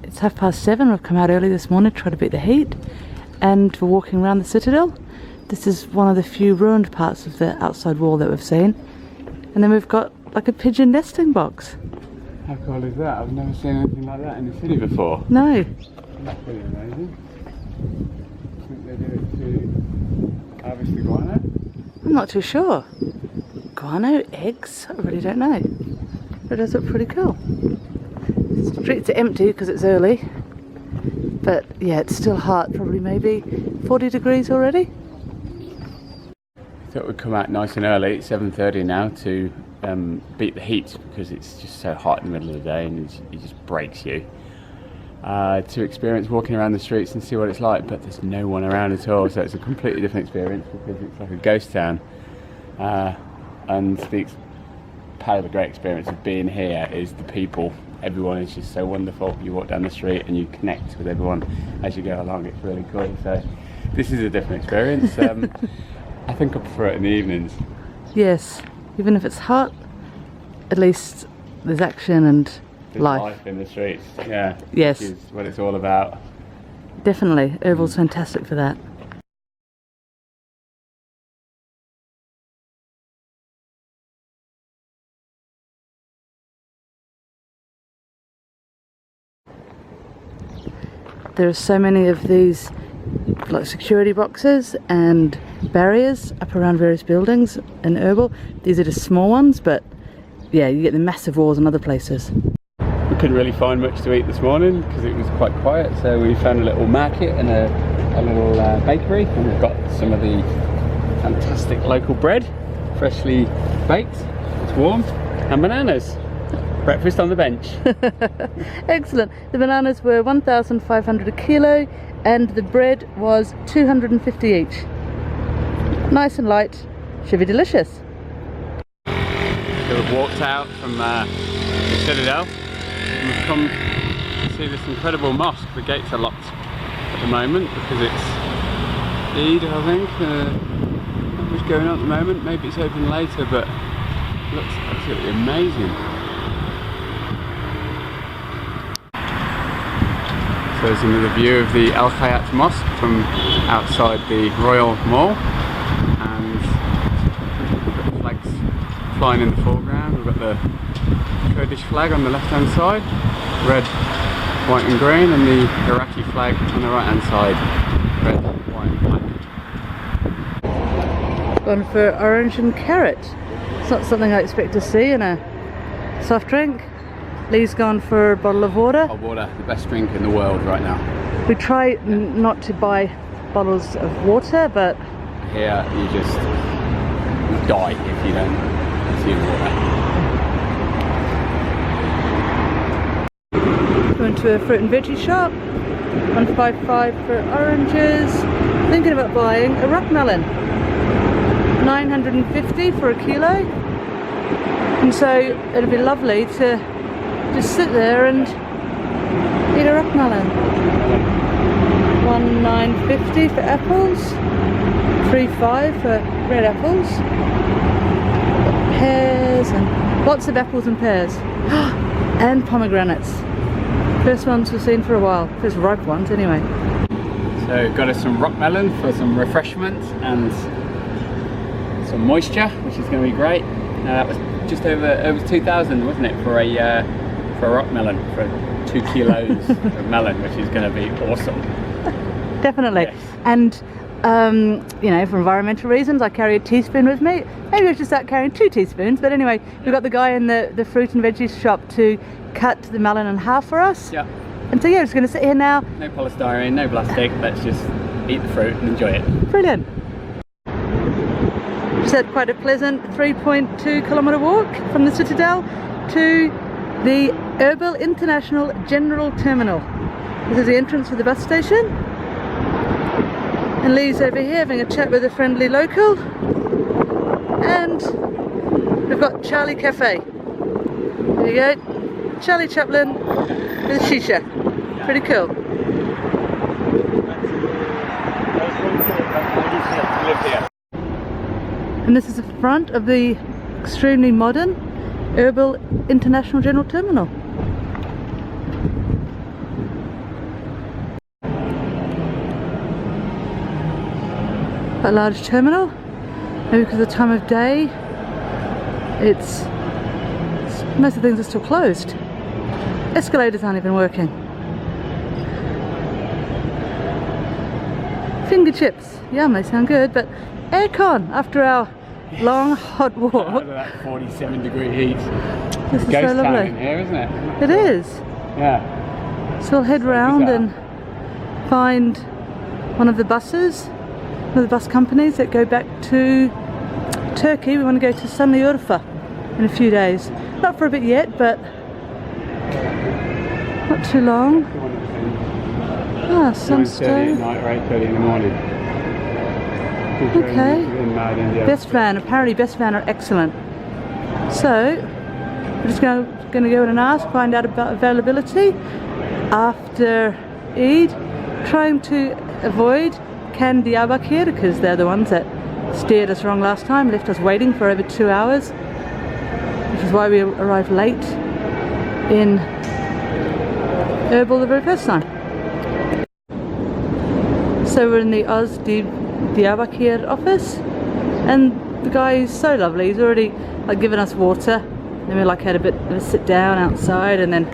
It's 7:30. We've come out early this morning to try to beat the heat, and we're walking around the Citadel. This is one of the few ruined parts of the outside wall that we've seen. And then we've got like a pigeon nesting box. How cool is that? I've never seen anything like that in the city before. No. That's pretty amazing. I think they do it to harvest the guano. I'm not too sure. Guano, eggs, I really don't know. But it does look pretty cool. The streets are empty because it's early. But yeah, it's still hot, probably maybe 40 degrees already. Thought we'd come out nice and early, it's 7:30 now, to beat the heat because it's just so hot in the middle of the day and it just breaks you. To experience walking around the streets and see what it's like, but there's no one around at all, so it's a completely different experience because it's like a ghost town. And part of the great experience of being here is the people. Everyone is just so wonderful. You walk down the street and you connect with everyone as you go along. It's really cool. So this is a different experience. I think I prefer it in the evenings. Yes, even if it's hot, at least there's action and There's life in the streets. Yeah. Yes. Which is what it's all about. Definitely. Erbil's fantastic for that. There are so many of these like security boxes and barriers up around various buildings in Erbil. These are just small ones, but yeah, you get the massive walls in other places. We couldn't really find much to eat this morning because it was quite quiet, so we found a little market and a little bakery, and we've got some of the fantastic local bread, freshly baked, it's warm, and bananas. Breakfast on the bench. Excellent. The bananas were 1,500 a kilo and the bread was 250 each. Nice and light, should be delicious. So we've walked out from the Citadel and we've come to see this incredible mosque. The gates are locked at the moment because it's Eid, I think. Not much going on at the moment, maybe it's open later, but it looks absolutely amazing. So there's another view of the Khiat Mosque from outside the Royal Mall, and we've got the flags flying in the foreground. We've got the Kurdish flag on the left hand side, red, white and green, and the Iraqi flag on the right hand side, red, white and black. Gone for orange and carrot. It's not something I expect to see in a soft drink. Lee's gone for a bottle of water. Hot water, the best drink in the world right now. We try not to buy bottles of water, but here you just die if you don't see water. went to a fruit and veggie shop. 155 for oranges. Thinking about buying a rock melon. 950 for a kilo. And so it'd be lovely to just sit there and eat a rock melon. 1,950 for apples. 3,500 for red apples. Pears and lots of apples and pears. And pomegranates. First ones we've seen for a while. First ripe ones anyway. So got us some rock melon for some refreshment and some moisture, which is going to be great. That was just over 2,000, wasn't it, for a rock melon, for 2 kilos of melon, which is going to be awesome. Definitely. Yes. And you know, for environmental reasons, I carry a teaspoon with me. Maybe I should start carrying 2 teaspoons. But anyway, we've got the guy in the fruit and veggies shop to cut the melon in half for us. Yeah. And so yeah, we're just going to sit here now. No polystyrene, no plastic. Let's just eat the fruit and enjoy it. Brilliant. Just had quite a pleasant 3.2 kilometre walk from the Citadel to the Erbil International General Terminal. This is the entrance to the bus station. And Lee's over here having a chat with a friendly local. And we've got Charlie Cafe. There you go. Charlie Chaplin with a shisha. Pretty cool. And this is the front of the extremely modern Erbil International General Terminal. Quite a large terminal. Maybe because of the time of day, most of the things are still closed. Escalators aren't even working. Finger chips, yum, they sound good, but aircon after our long hot walk. Out of that 47-degree heat. This is Ghost so town lovely. in here, isn't it? It is. Yeah. So we'll head round and find one of the buses, one of the bus companies that go back to Turkey. We want to go to Urfa in a few days. Not for a bit yet, but not too long. Ah, some 9:30 at night or 8:30 in the morning. Okay. Best van. Apparently best van are excellent. So we're just going to go in and ask, find out about availability after Eid. Trying to avoid Can Diyarbakir because they're the ones that steered us wrong last time, left us waiting for over 2 hours, which is why we arrived late in Erbil the very first time. So we're in the Diyarbakir office, and the guy is so lovely. He's already given us water, then we had a bit of a sit down outside, and then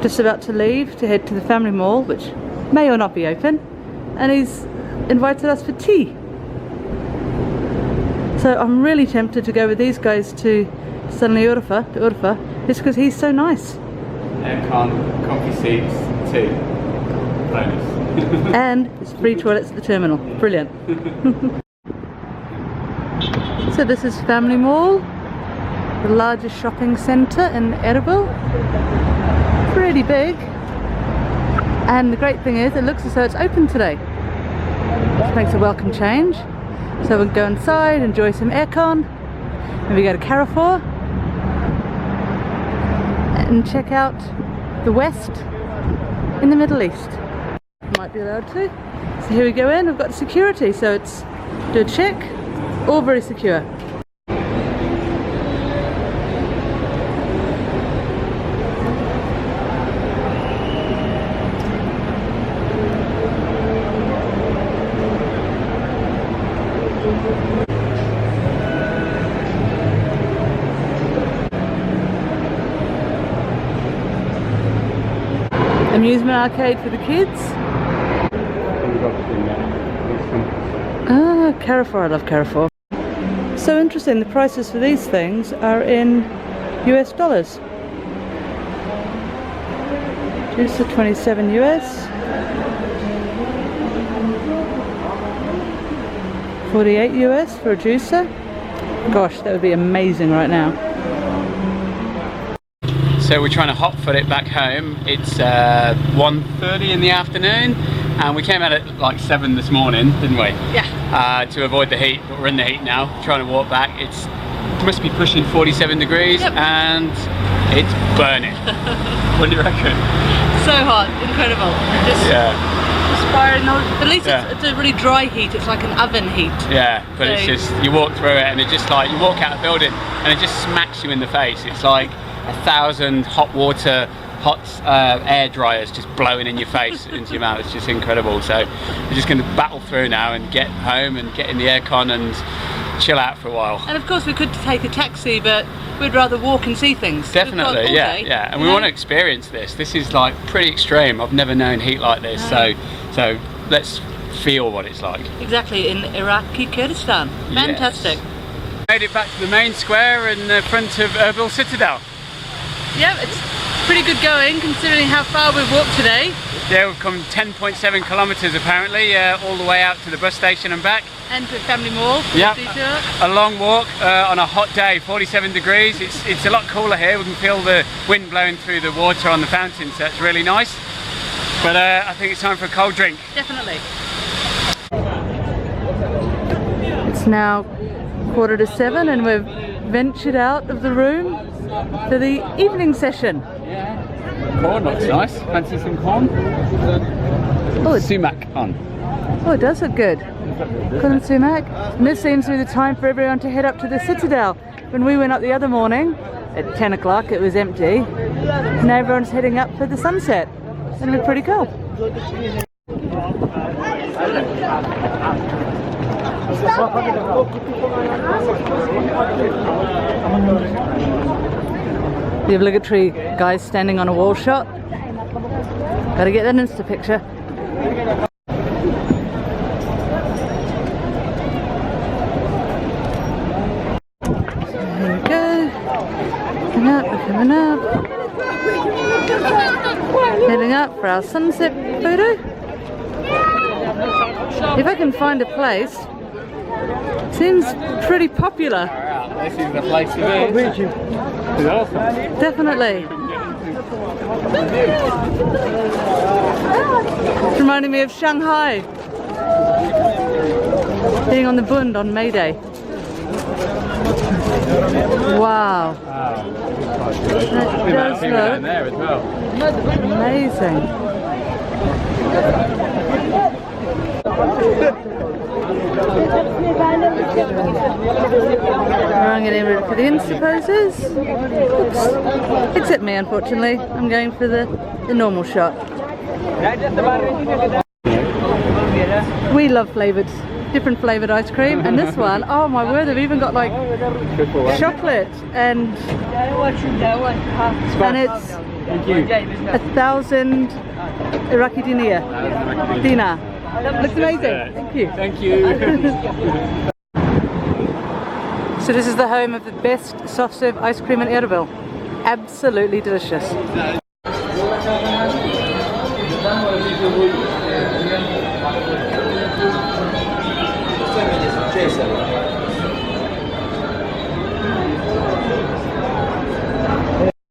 just about to leave to head to the family mall, which may or not be open, and he's invited us for tea. So I'm really tempted to go with these guys to Urfa, just because he's so nice. Aircon, coffee seats, tea. Bonus. And it's free toilets at the terminal. Brilliant. So this is Family Mall, the largest shopping centre in Erbil. Pretty big. And the great thing is, it looks as though it's open today, which makes a welcome change. So we'll go inside, enjoy some aircon, maybe go to Carrefour and check out the West in the Middle East. Might be allowed to. So here we go in, we've got security, so it's do a check, all very secure. Amusement arcade for the kids. Ah, Carrefour, I love Carrefour. So interesting, the prices for these things are in US dollars. Juicer 27 US. 48 US for a juicer. Gosh, that would be amazing right now. So we're trying to hot foot it back home. It's 1:30 in the afternoon, and we came out at like 7 this morning, didn't we? Yeah. To avoid the heat, but we're in the heat now, trying to walk back. It must be pushing 47 degrees, yep. And it's burning. What do you reckon? So hot, incredible. Just inspiring. At least it's a really dry heat. It's like an oven heat. Yeah, but so it's just, you walk through it and it just like, you walk out of the building and it just smacks you in the face. It's like 1,000 hot water, air dryers just blowing in your face into your mouth. It's just incredible. So we're just going to battle through now and get home and get in the aircon and chill out for a while. And of course we could take a taxi, but we'd rather walk and see things. Definitely, yeah. And we want to experience this. This is like pretty extreme. I've never known heat like this. No. So let's feel what it's like. Exactly, in Iraqi Kurdistan. Fantastic. Yes. Made it back to the main square in the front of Erbil Citadel. Yeah, it's pretty good going considering how far we've walked today. Yeah, we've come 10.7 kilometres apparently, all the way out to the bus station and back. And to Family Mall. Yeah, a long walk on a hot day, 47 degrees. It's a lot cooler here. We can feel the wind blowing through the water on the fountain, so it's really nice. But I think it's time for a cold drink. Definitely. It's now 7:15 and we've ventured out of the room for the evening session. Corn looks nice. Fancy some corn? Oh, sumac on. Oh, it does look good. Corn and sumac. And this seems to be the time for everyone to head up to the Citadel. When we went up the other morning at 10 o'clock, it was empty. Now everyone's heading up for the sunset. It'll be pretty cool. The obligatory guys standing on a wall shot. Gotta get that Insta picture. Here we go. Coming up, we're coming up. Heading up for our sunset photo. If I can find a place, seems pretty popular. This is the place to be. It's awesome. Definitely. It's reminding me of Shanghai. Being on the Bund on May Day. Wow. That does look there as well. amazing. I'm getting ready for the Insta poses. Oops. Except me, unfortunately. I'm going for the normal shot. We love different flavoured ice cream, and this one, oh my word, they've even got like chocolate and it's 1,000 Iraqi dinar. Looks amazing. Thank you. Thank you. So this is the home of the best soft serve ice cream in Erbil. Absolutely delicious.